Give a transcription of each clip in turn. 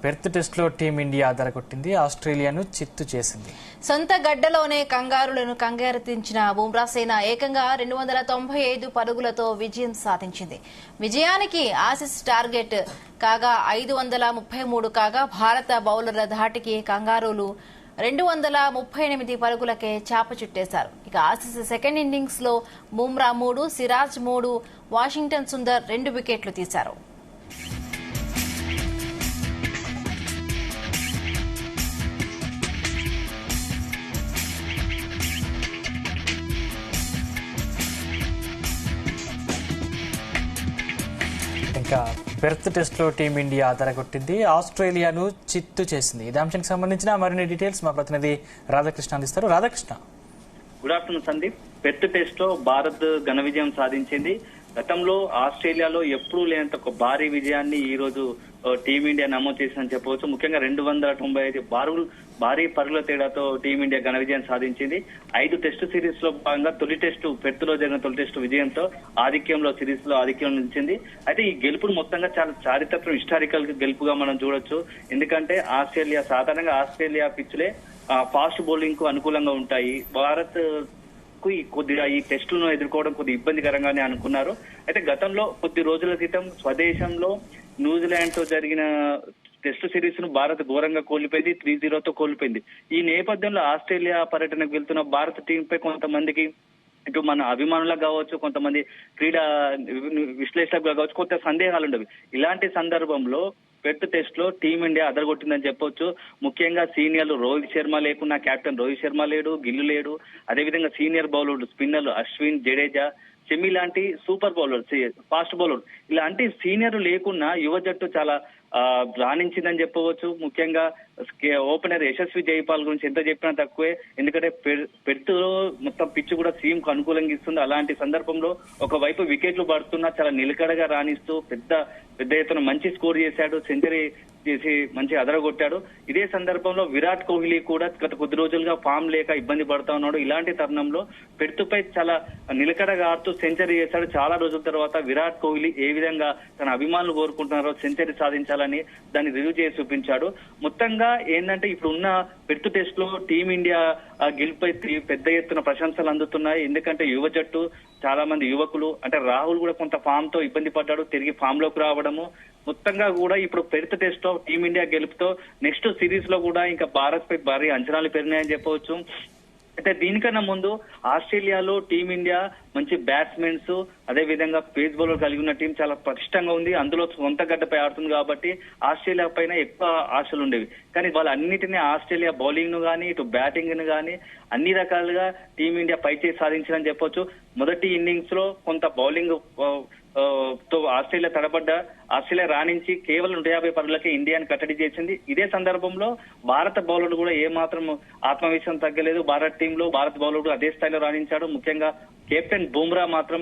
Perth test లో team India అదరగొట్టింది, ఆస్ట్రేలియాను చిత్తు చేసింది. సొంత గడ్డలోనే కంగారులను కంగారెత్తించిన బుమ్రా సేన ఏకంగా 295 పరుగులతో విజయం సాధించింది. విజయానికి ఆసీస్ టార్గెట్ కాగా 533 కాగా భారత బౌలర్ల ధాటికి కంగారూలు 238 పరుగులకే చాప చుట్టేశారు. ఇక ఆసీస్ సెకండ్ ఇన్నింగ్స్ లో బుమ్రా 3, సిరాజ్ 3, వాషింగ్టన్ సుందర్ 2 వికెట్లు తీశారు. ఇంకా పెర్త్ టెస్ట్ లో టీమిండియా అదరగొట్టింది, ఆస్ట్రేలియాను చిత్తు చేసింది. ఇదే అంశానికి సంబంధించిన మరిన్ని డీటెయిల్స్ మా ప్రతినిధి రాధాకృష్ణ అందిస్తారు. Radhakrishna, good afternoon Sandeep. Perth test లో భారత్ ఘన విజయం సాధించింది. గతంలో ఆస్ట్రేలియాలో ఎప్పుడూ లేనంత ఒక భారీ విజయాన్ని ఈ రోజు టీమిండియా నమోదు చేసిందని చెప్పవచ్చు. ముఖ్యంగా 295 భారీ పరుగుల తేడాతో టీమిండియా ఘన విజయం సాధించింది. 5 టెస్టు సిరీస్ లో భాగంగా తొలి టెస్టు పెర్త్ లో జరిగిన తొలి టెస్టు విజయంతో సిరీస్ లో ఆధిక్యం నిలిచింది. అయితే ఈ గెలుపును మొత్తంగా చాలా చారిత్రక హిస్టారికల్ గెలుపుగా మనం చూడొచ్చు. ఎందుకంటే సాధారణంగా ఆస్ట్రేలియా పిచ్లే ఫాస్ట్ బౌలింగ్ కు అనుకూలంగా ఉంటాయి. భారత్ కొద్దిగా ఈ టెస్టులను ఎదుర్కోవడం కొద్ది ఇబ్బందికరంగానే అనుకున్నారు. అయితే గతంలో కొద్ది రోజుల క్రితం స్వదేశంలో న్యూజిలాండ్ తో జరిగిన టెస్టు సిరీస్ ను భారత్ ఘోరంగా కోల్పోయింది, 3-0తో కోల్పోయింది. ఈ నేపథ్యంలో ఆస్ట్రేలియా పర్యటనకు వెళ్తున్న భారత టీంపై కొంతమందికి ఇటు మన అభిమానులకు కావచ్చు, కొంతమంది క్రీడా విశ్లేషకులకు కావచ్చు, కొంత సందేహాలు ఉండవు. ఇలాంటి సందర్భంలో పెర్త్ టెస్ట్ లో టీమిండియా అదరగొట్టిందని చెప్పొచ్చు. ముఖ్యంగా సీనియర్లు రోహిత్ శర్మ లేకున్నా, కెప్టెన్ రోహిత్ శర్మ లేడు, గిల్లు లేడు. అదేవిధంగా సీనియర్ బౌలర్లు స్పిన్నర్లు అశ్విన్, జడేజా, సెమీ లాంటి సూపర్ బౌలర్, ఫాస్ట్ బౌలర్ ఇలాంటి సీనియర్లు లేకున్నా యువ జట్టు చాలా రాణించిందని చెప్పవచ్చు. ముఖ్యంగా ఓపెనర్ యశస్వి జైపాల్ గురించి ఎంత చెప్పినా తక్కువే. ఎందుకంటే పెర్త్ లో మొత్తం పిచ్ కూడా సీమ్ కు అనుకూలంగా ఇస్తుంది. అలాంటి సందర్భంలో ఒకవైపు వికెట్లు పడుతున్నా చాలా నిలకడగా రాణిస్తూ పెద్ద ఎత్తున మంచి స్కోర్ చేశాడు, సెంచరీ చేసి మంచి అదరగొట్టాడు. ఇదే సందర్భంలో విరాట్ కోహ్లీ కూడా గత కొద్ది రోజులుగా ఫామ్ లేక ఇబ్బంది పడతా ఉన్నాడు. ఇలాంటి తరుణంలో పెర్త్పై చాలా నిలకడగా ఆడుతూ సెంచరీ చేశాడు. చాలా రోజుల తర్వాత విరాట్ కోహ్లీ ఏ విధంగా తన అభిమానులు కోరుకుంటున్నారో సెంచరీ సాధించాలని దాన్ని రుజువు చేసి చూపించాడు. మొత్తంగా ఏంటంటే ఇప్పుడు ఉన్న పెర్త్ టెస్ట్ లో టీమిండియా గెలుపై పెద్ద ఎత్తున ప్రశంసలు అందుతున్నాయి. ఎందుకంటే యువ జట్టు చాలా మంది యువకులు, అంటే రాహుల్ కూడా కొంత ఫామ్ తో ఇబ్బంది పడ్డాడు, తిరిగి ఫామ్ లోకి రావడము. మొత్తంగా కూడా ఇప్పుడు పెర్త్ టెస్ట్ లో టీమిండియా గెలుపుతో నెక్స్ట్ సిరీస్ లో కూడా ఇంకా భారత్ పై భారీ అంచనాలు పెరిగినాయని చెప్పవచ్చు. అయితే దీనికన్నా ముందు ఆస్ట్రేలియాలో టీమిండియా మంచి బ్యాట్స్మెన్స్, అదే విధంగా పేస్ బౌలర్ కలిగి ఉన్న టీం చాలా పటిష్టంగా ఉంది. అందులో సొంత గడ్డపై ఆడుతుంది కాబట్టి ఆస్ట్రేలియా పైన ఎక్కువ ఆశలు ఉండేవి. కానీ వాళ్ళన్నిటినీ ఆస్ట్రేలియా బౌలింగ్ ను కానీ, ఇటు బ్యాటింగ్ ను కానీ అన్ని రకాలుగా టీమిండియా పైచేసి సాధించిందని చెప్పొచ్చు. మొదటి ఇన్నింగ్స్ లో కొంత బౌలింగ్ తో ఆస్ట్రేలియా రాణించి కేవలం 150 పరుగులకే ఇండియాని కట్టడి చేసింది. ఇదే సందర్భంలో భారత బౌలర్లు కూడా ఏ మాత్రం ఆత్మవిశ్వాసం తగ్గలేదు. భారత బౌలర్ అదే స్థాయిలో రాణించాడు. ముఖ్యంగా కెప్టెన్ బుమ్రా మాత్రం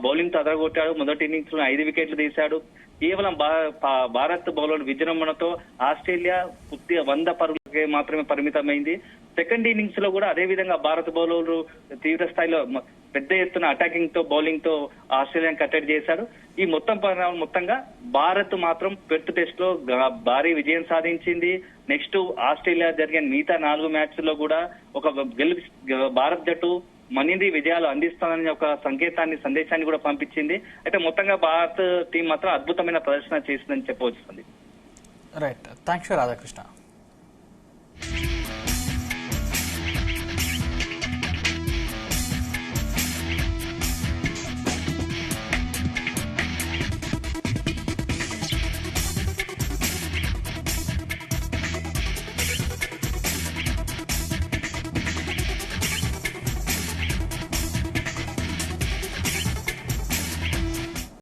బౌలింగ్ తో అదరగొట్టాడు. మొదటి ఇన్నింగ్స్ లో 5 వికెట్లు తీశాడు. కేవలం భారత్ బౌలర్ విజృంభణతో ఆస్ట్రేలియా 100 పరుగులకే మాత్రమే పరిమితమైంది. సెకండ్ ఇన్నింగ్స్ లో కూడా అదే విధంగా భారత బౌలర్లు తీవ్ర స్థాయిలో పెద్ద ఎత్తున అటాకింగ్ తో బౌలింగ్ తో ఆస్ట్రేలియాని కట్టడి చేశాడు. ఈ మొత్తంగా భారత్ మాత్రం పెర్త్ టెస్ట్ లో భారీ విజయం సాధించింది. నెక్స్ట్ ఆస్ట్రేలియా జరిగిన మిగతా 4 మ్యాచ్ల్లో కూడా ఒక భారత్ జట్టు మరిన్ని విజయాలు అందిస్తానని ఒక సందేశాన్ని కూడా పంపించింది. అయితే మొత్తంగా భారత్ టీం మాత్రం అద్భుతమైన ప్రదర్శన చేసిందని చెప్పవచ్చు. Right, thanks Radhakrishna.